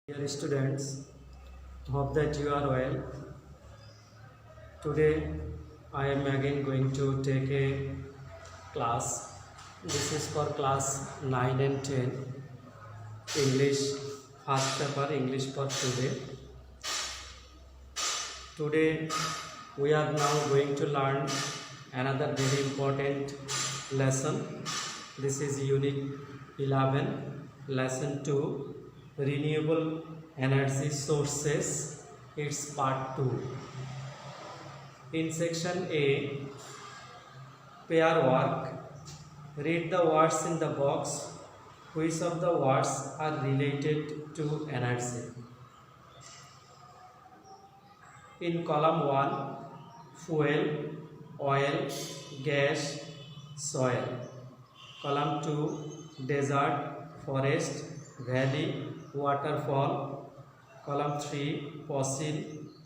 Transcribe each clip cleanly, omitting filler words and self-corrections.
Dear students, hope that you are well. Today I am again going to take a class. This is for class 9 and 10 English, first paper English for today. Today we are now going to learn another very important lesson. This is Unit 11, Lesson 2, Renewable Energy Sources. It's Part 2. In Section A, pair work, read the words in the box. Which of the words are related to energy? In column 1, fuel, oil, gas, soil. Column 2, desert, forest, valley, waterfall. Column 3, fossil,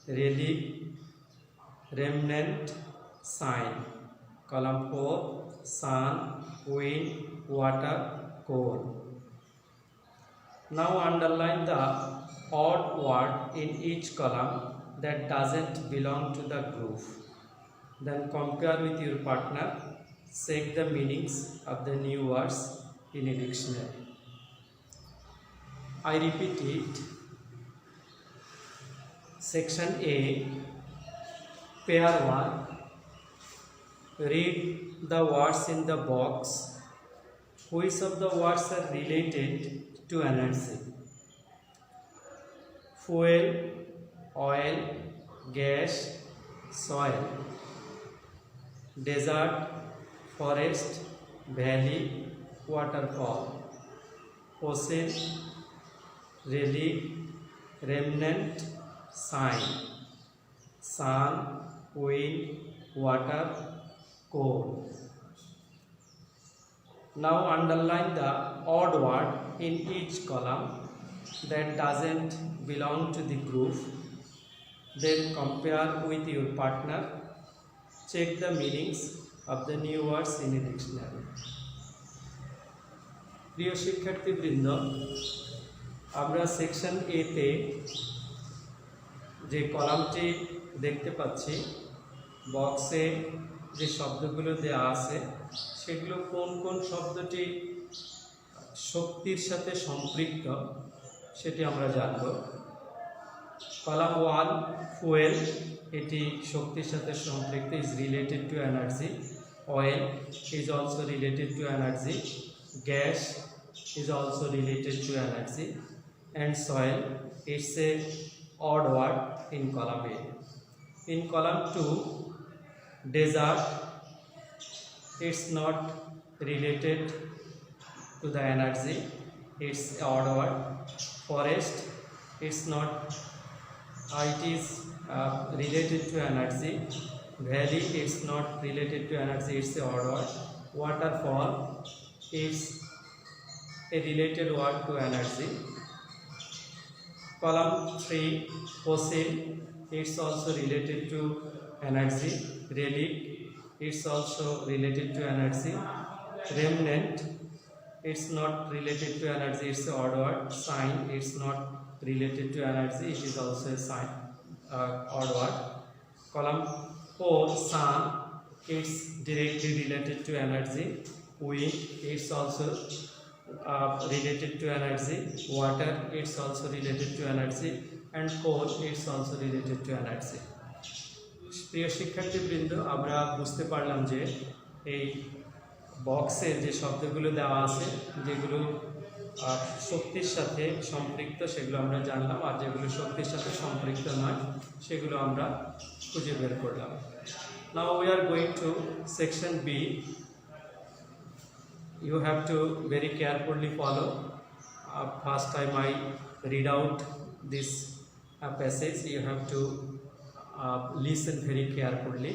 relic, remnant, sign. Column 4, sun, wind, water, coal. Now underline the odd word in each column that doesn't belong to the group. Then compare with your partner. Check the meanings of the new words in a dictionary. I repeat it. Section A, pair work. Read the words in the box. Which of the words are related to energy? Fuel, oil, gas, soil. Desert, forest, valley, waterfall. Fossil, relic, remnant, sign. Sun, wind, water, coal. Now underline the odd word in each column that doesn't belong to the group. Then compare with your partner. Check the meanings of the new words in a dictionary. প্রিয় শিক্ষার্থীবৃন্দ, আমরা section এ তে যে কলামটি দেখতে পাচ্ছি, বক্সে যে শব্দগুলো দেওয়া আছে সেগুলো কোন কোন শব্দটি শক্তির সাথে সম্পৃক্ত সেটি আমরা জানব। কলাম 1, ফুয়েল, এটি শক্তির সাথে সম্পৃক্ত, is related to energy. Oil is also related to energy. Gas is also related to energy, and soil, it's a odd word in column A. In column 2, desert, it's not related to the energy, it's odd word. Forest, it's not, it is related to energy. Valley, it's not related to energy, it's a odd word. Waterfall, it's a related word to energy. Column 3, fossil, it's also related to energy. Relic, it's also related to energy. Remnant, it's not related to energy, it's an odd word. Sign, it's not related to energy, it is also a sign, odd word. Column 4, sun, it's directly related to energy. Wind, it's also related to energy. Water, it's also related to energy, and coal, it's also related to energy. প্রিয় শিক্ষার্থীবৃন্দ, আমরা বুঝতে পারলাম যে এই বক্সে যে শব্দগুলো দেওয়া আছে, যেগুলো শক্তির সাথে সম্পৃক্ত সেগুলো আমরা জানলাম, আর যেগুলো শক্তির সাথে সম্পৃক্ত নয় সেগুলো আমরা খুঁজে বের করলাম। Now we are going to section B. You have to very carefully follow. First time I read out this passage, you have to listen very carefully.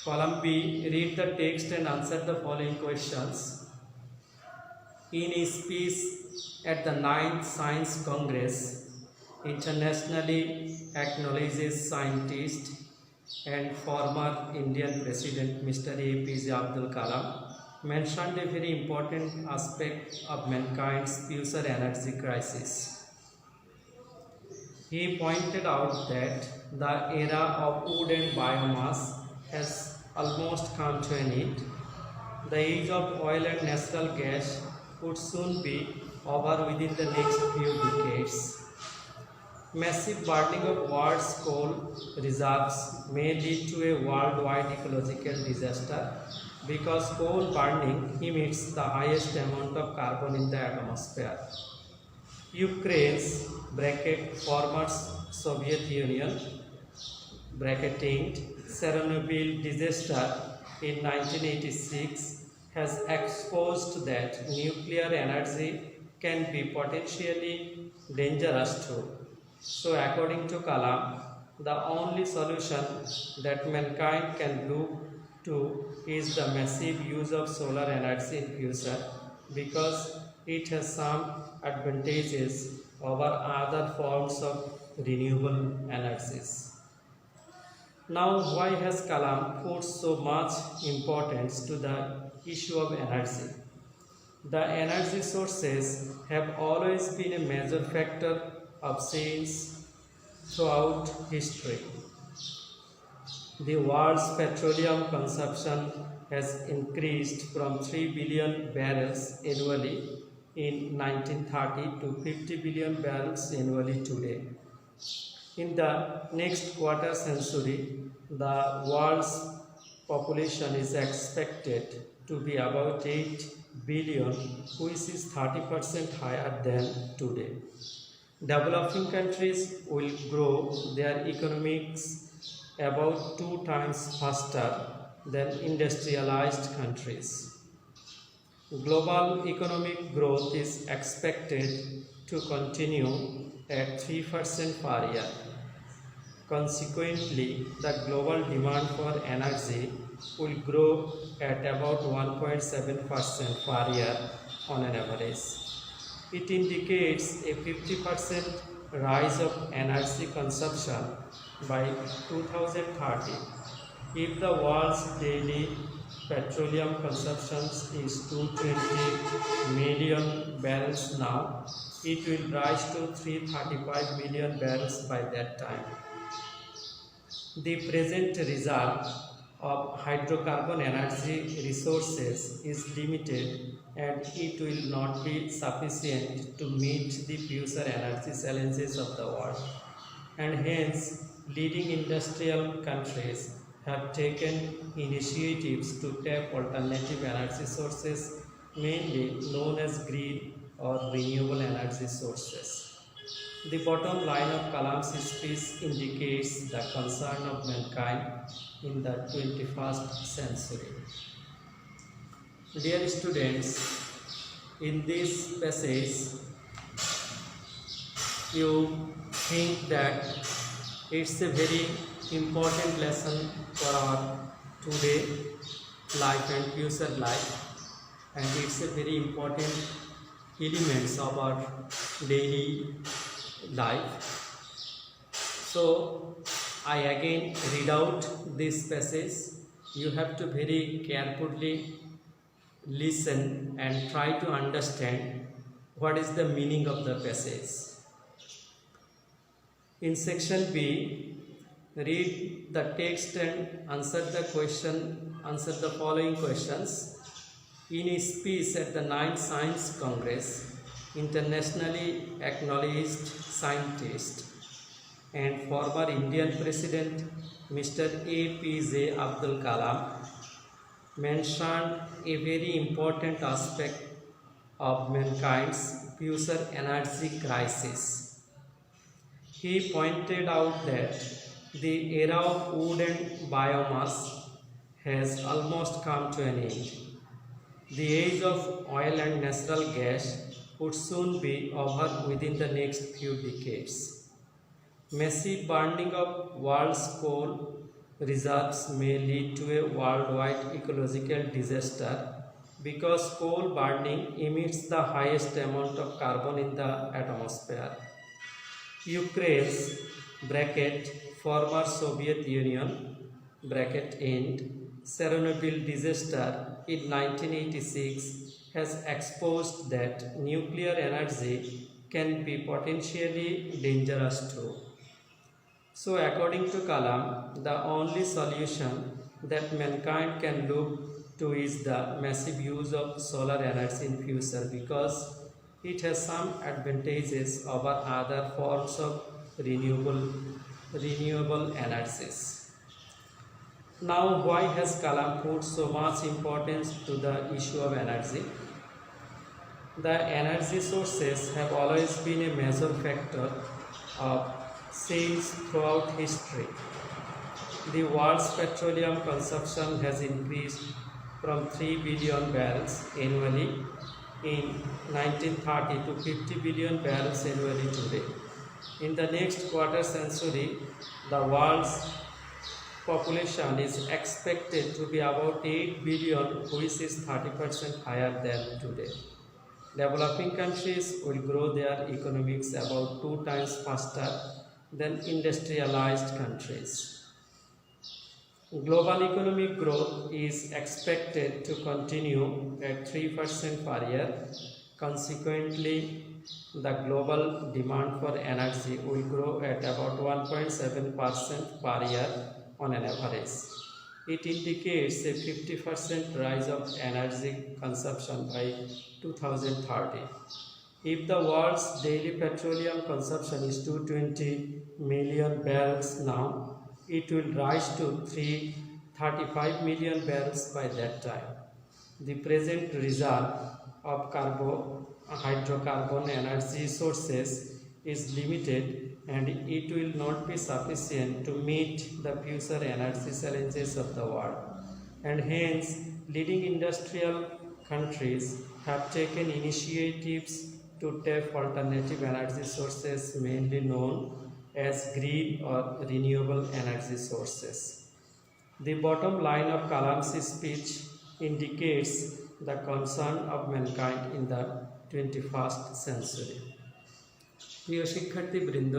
Column B, read the text and answer the following questions. In a speech at the 9th Science Congress, internationally acknowledged scientist and former Indian President Mr. APJ Abdul Kalam mentioned a very important aspect of mankind's future energy crisis. He pointed out that the era of wood and biomass has almost come to an end. The age of oil and natural gas would soon be over within the next few decades. Massive burning of world's coal reserves may lead to a worldwide ecological disaster because coal burning emits the highest amount of carbon in the atmosphere. Ukraine's former Soviet Union Chernobyl disaster in 1986 has exposed that nuclear energy can be potentially dangerous too. So according to Kalam, the only solution that mankind can look to is the massive use of solar energy in future because it has some advantages over other forms of renewable energies. Now, why has Kalam put so much importance to the issue of energy? The energy sources have always been a major factor of change throughout history. The world's petroleum consumption has increased from 3 billion barrels annually in 1930 to 50 billion barrels annually today. In the next quarter century, the world's population is expected to be about 8 billion, which is 30% higher than today. Developing countries will grow their economics about 2 times faster than industrialized countries. Global economic growth is expected to continue at 3% per year. Consequently, the global demand for energy will grow at about 1.7% per year on an average. It indicates a 50% rise of energy consumption by 2030. If the world's daily petroleum consumption is 220 million barrels now, it will rise to 335 million barrels by that time. The present reserve of hydrocarbon energy resources is limited and it will not be sufficient to meet the future energy challenges of the world. And hence, leading industrial countries have taken initiatives to tap alternative energy sources, mainly known as green or renewable energy sources. The bottom line of Kalam's speech indicates the concern of mankind in the 21st century. Dear students, in this passage, you think that it's a very important lesson for our today life and future life, and it's a very important elements of our daily life. So I again read out this passage. You have to very carefully listen and try to understand what is the meaning of the passage. In section B, read the text and answer the following questions. In a speech at the 9th Science Congress, internationally acknowledged scientist and former Indian President Mr. APJ Abdul Kalam mentioned a very important aspect of mankind's future energy crisis. He pointed out that the era of wood and biomass has almost come to an end. The age of oil and natural gas would soon be over within the next few decades. Massive burning of world's coal reserves may lead to a worldwide ecological disaster because coal burning emits the highest amount of carbon in the atmosphere. Ukraine's former Soviet Union Chernobyl disaster in 1986 has exposed that nuclear energy can be potentially dangerous too. So according to Kalam, the only solution that mankind can look to is the massive use of solar energy in future, because it has some advantages over other forms of renewable energies. Now, why has Kalam put so much importance to the issue of energy? The energy sources have always been a major factor of change throughout history. The world's petroleum consumption has increased from 3 billion barrels annually in 1930 to 50 billion barrels annually today. In the next quarter century, the world's population is expected to be about 8 billion, which is 30% higher than today. Developing countries will grow their economics about 2 times faster than industrialized countries. Global economic growth is expected to continue at 3% per year. Consequently, the global demand for energy will grow at about 1.7% per year on an average. It indicates a 50% rise of energy consumption by 2030. If the world's daily petroleum consumption is 220 million barrels now, it will rise to 335 million barrels by that time. The present reserve of hydrocarbon energy sources is limited, and it will not be sufficient to meet the future energy challenges of the world. And hence, leading industrial countries have taken initiatives to tap alternative energy sources, mainly known as green or renewable energy sources. The bottom line of Kalam's speech indicates the concern of mankind in the 21st century. প্রিয় শিক্ষার্থীবৃন্দ,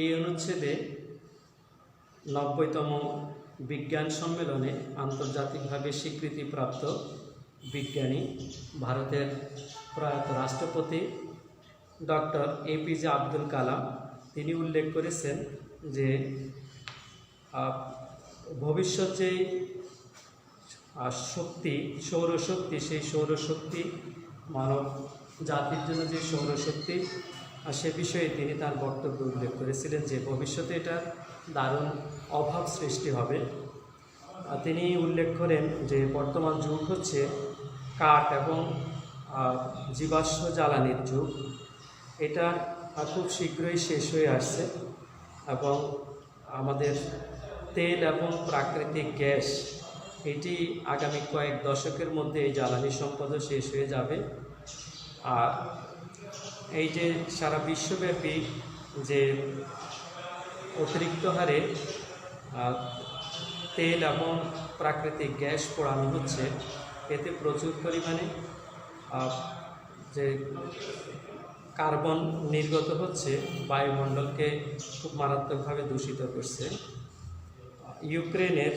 এই অনুচ্ছেদে 90তম বিজ্ঞান সম্মেলনে আন্তর্জাতিকভাবে স্বীকৃতিপ্রাপ্ত বিজ্ঞানী, ভারতের প্রয়াত রাষ্ট্রপতি ডক্টর এপিজে আব্দুল কালাম, তিনি উল্লেখ করেছেন যে ভবিষ্যৎ যেই শক্তি, সৌরশক্তি, সেই সৌরশক্তি মানব জাতির জন্য যে সৌরশক্তি, সে বিষয়ে তিনি তার বক্তব্যে উল্লেখ করেছিলেন যে ভবিষ্যতে এটার দারুণ অভাব সৃষ্টি হবে। তিনি উল্লেখ করেন যে বর্তমান যুগ হচ্ছে কাঠ এবং জীবাশ্ম জ্বালানির যুগ। এটা খুব শীঘ্রই শেষ হয়ে আসছে এবং আমাদের তেল এবং প্রাকৃতিক গ্যাস, এটি আগামী কয়েক দশকের মধ্যে এই জ্বালানি সম্পদও শেষ হয়ে যাবে। আর এই যে সারা বিশ্বব্যাপী যে অতিরিক্ত হারে তেল এবং প্রাকৃতিক গ্যাস পোড়ানো হচ্ছে, এতে প্রচুর পরিমাণে যে কার্বন নির্গত হচ্ছে, বায়ুমণ্ডলকে খুব মারাত্মকভাবে দূষিত করছে। ইউক্রেনের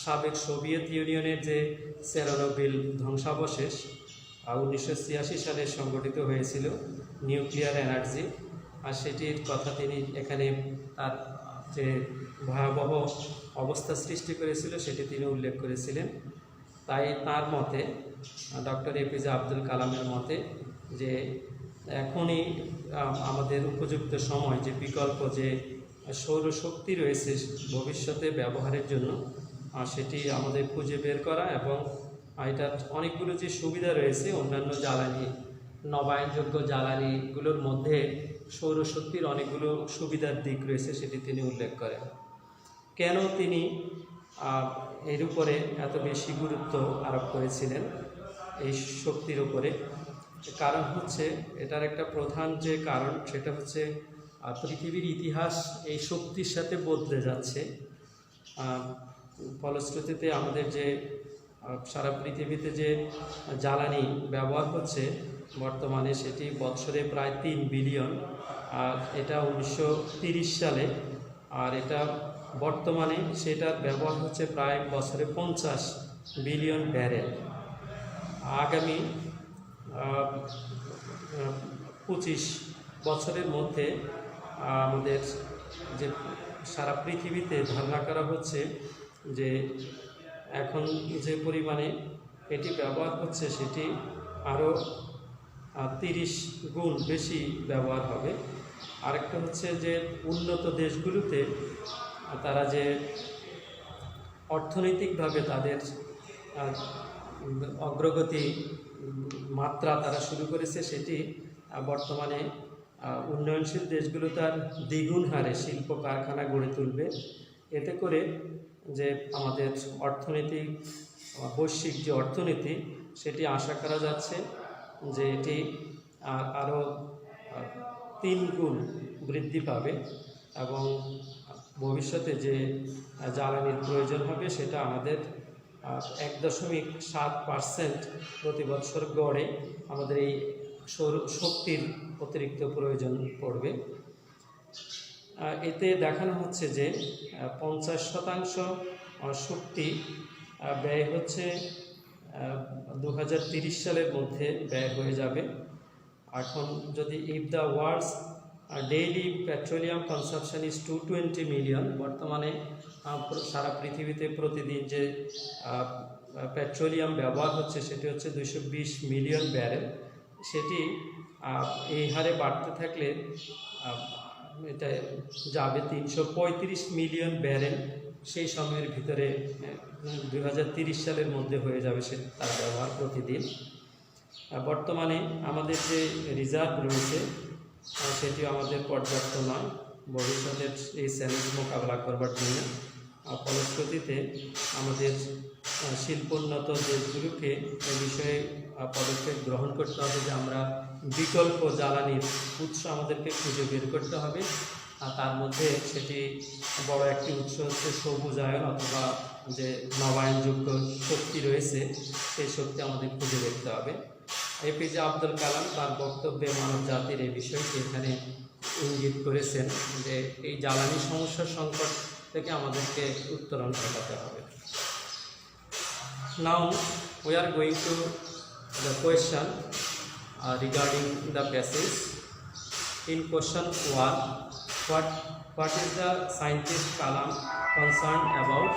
সাবেক সোভিয়েত ইউনিয়নের যে চেরনোবিল ধ্বংসাবশেষ 1986 সালে সংগঠিত হয়েছিল, নিউক্লিয়ার এনার্জি, আর সেটির কথা তিনি এখানে তার যে ভয়াবহ অবস্থা সৃষ্টি করেছিল সেটি তিনি উল্লেখ করেছিলেন। তাই তার মতে, ডক্টর এপিজে আব্দুল কালামের মতে, যে এখনই আমাদের উপযুক্ত সময়, যে বিকল্প যে সৌরশক্তি রয়েছে ভবিষ্যতে ব্যবহারের জন্য, সেটি আমাদের খুঁজে বের করা, এবং এটার অনেকগুলো যে সুবিধা রয়েছে অন্যান্য জ্বালানি, নবায়নযোগ্য জ্বালানিগুলোর মধ্যে সৌরশক্তির অনেকগুলো সুবিধার দিক রয়েছে, সেটি তিনি উল্লেখ করেন। কেন তিনি এর উপরে এত বেশি গুরুত্ব আরোপ করেছিলেন এই শক্তির উপরে? কারণ হচ্ছে, এটার একটা প্রধান যে কারণ, সেটা হচ্ছে পৃথিবীর ইতিহাস এই শক্তির সাথে বদলে যাচ্ছে। ফলশ্রুতিতে আমাদের যে সারা পৃথিবীতে যে জ্বালানি ব্যবহার হচ্ছে বর্তমানে, সেটি বছরে প্রায় 3 বিলিয়ন, আর এটা 1930 সালে, আর এটা বর্তমানে সেটার ব্যবহার হচ্ছে প্রায় বছরে 50 বিলিয়ন ব্যারেল। আগামী 25 বছরের মধ্যে আমাদের যে সারা পৃথিবীতে ধারণা করা হচ্ছে যে এখন যে পরিমাণে এটি ব্যবহার হচ্ছে সেটি আরও 30 গুণ বেশি ব্যবহার হবে। আরেকটা হচ্ছে যে উন্নত দেশগুলোতে তারা যে অর্থনৈতিকভাবে তাদের অগ্রগতি মাত্রা তারা শুরু করেছে, সেটি বর্তমানে উন্নয়নশীল দেশগুলো তার দ্বিগুণ হারে শিল্প কারখানা গড়ে তুলবে। এতে করে যে আমাদের অর্থনৈতিক বৈশ্বিক যে অর্থনীতি সেটি আশা করা যাচ্ছে যে এটি আরও 3 গুণ বৃদ্ধি পাবে এবং ভবিষ্যতে যে জ্বালানির প্রয়োজন হবে সেটা আমাদের 1.7% প্রতি বছর গড়ে আমাদের এই সৌর শক্তির অতিরিক্ত প্রয়োজন পড়বে। এতে দেখানো হচ্ছে যে 50% শক্তি ব্যয় হচ্ছে 2030 সালের মধ্যে ব্যয় হয়ে যাবে। এখন যদি if the world's daily petroleum consumption is 220 million, বর্তমানে সারা পৃথিবীতে প্রতিদিন যে পেট্রোলিয়াম ব্যবহার হচ্ছে সেটি হচ্ছে 220 মিলিয়ন ব্যারেল। সেটি এই হারে বাড়তে থাকলে এটা যাবে 335 মিলিয়ন ব্যারেল সেই সময়ের ভিতরে 2030 সালের মধ্যে হয়ে যাবে সে তার ব্যবহার প্রতিদিন। বর্তমানে আমাদের যে রিজার্ভ রয়েছে সেটিও আমাদের পর্যাপ্ত নয় ভবিষ্যতের এই চ্যালেঞ্জ মোকাবেলা করবার জন্য। ফলশ্রুতিতে আমাদের শিল্পোন্নত দেশগুলোকে এ বিষয়ে পদক্ষেপ গ্রহণ করতে হবে যে আমরা বিকল্প জ্বালানির উৎস আমাদেরকে খুঁজে বের করতে হবে। আর তার মধ্যে সেটি বড় একটি উৎস হচ্ছে সবুজায়ন অথবা যে নবায়নযোগ্য শক্তি রয়েছে সেই শক্তি আমাদের খুঁজে দেখতে হবে। এপিজে আব্দুল কালাম তার বক্তব্যে মানব জাতির এই বিষয়টি এখানে ইঙ্গিত করেছেন যে এই জ্বালানি সমস্যার সংকট থেকে আমাদেরকে উত্তরণ ঘটাতে হবে। Now we are going to the question regarding the passage. In question 1, what is the scientist Kalam concerned about?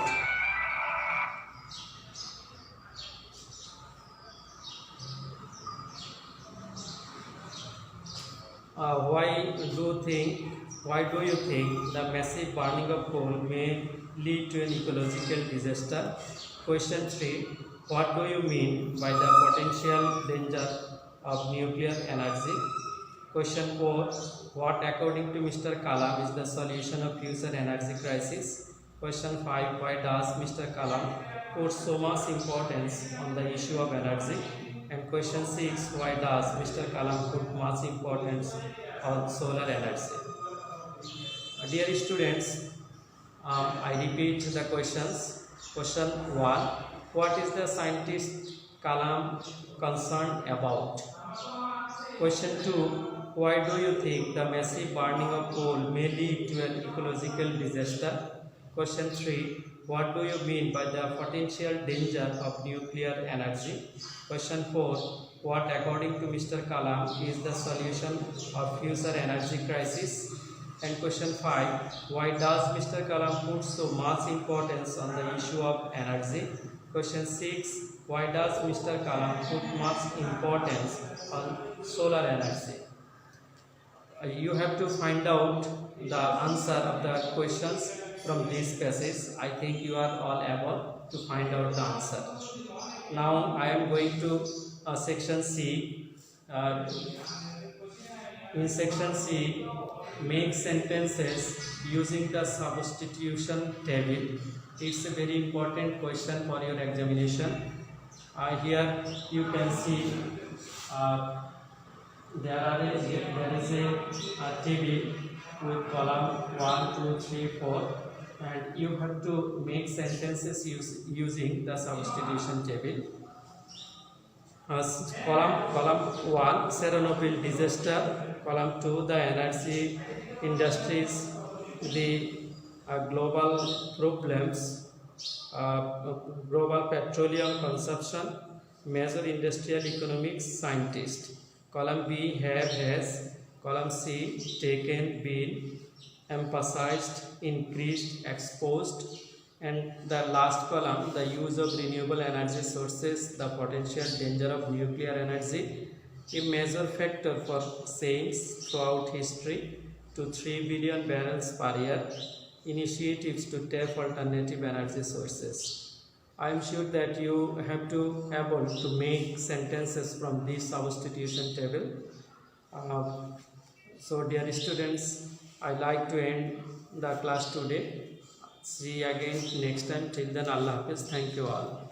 Why do you think the massive burning of coal may lead to an ecological disaster? Question 3, what do you mean by the potential danger of nuclear energy? Question 4, what according to Mr. Kalam is the solution of future energy crisis? Question 5, why does Mr. Kalam put so much importance on the issue of energy? And question 6, why does Mr. Kalam put much importance on solar energy? Dear students, I repeat the questions. Question 1, what is the scientist Kalam concerned about? Question 2, why do you think the massive burning of coal may lead to an ecological disaster? Question 3, what do you mean by the potential danger of nuclear energy? Question 4, what according to Mr. Kalam is the solution of future energy crisis? And question 5, why does Mr. Kalam put so much importance on the issue of energy? Question 6, why does Mr. Kalam put much importance on solar energy? You have to find out the answer of the questions from this passage. I think you are all able to find out the answer. Now I am going to section C. In section C, make sentences using the substitution table. It's a very important question for your examination. Here you can see there is a table with column 1, 2, 3, 4, and you have to make sentences using the substitution table. Column 1, Chernobyl disaster. Column 2, the energy industries, the global problems, global petroleum consumption, major industrial economics scientist. column B, have, has, column C, taken, been, emphasized, increased, exposed, and the last column, the use of renewable energy sources, the potential danger of nuclear energy, a major factor for change throughout history to 3 billion barrels per year, initiatives to tap alternative energy sources. I am sure that you have to able to make sentences from this substitution table. So dear students, I like to end the class today. See you again next time. Till then, Allah Hafiz. Thank you all.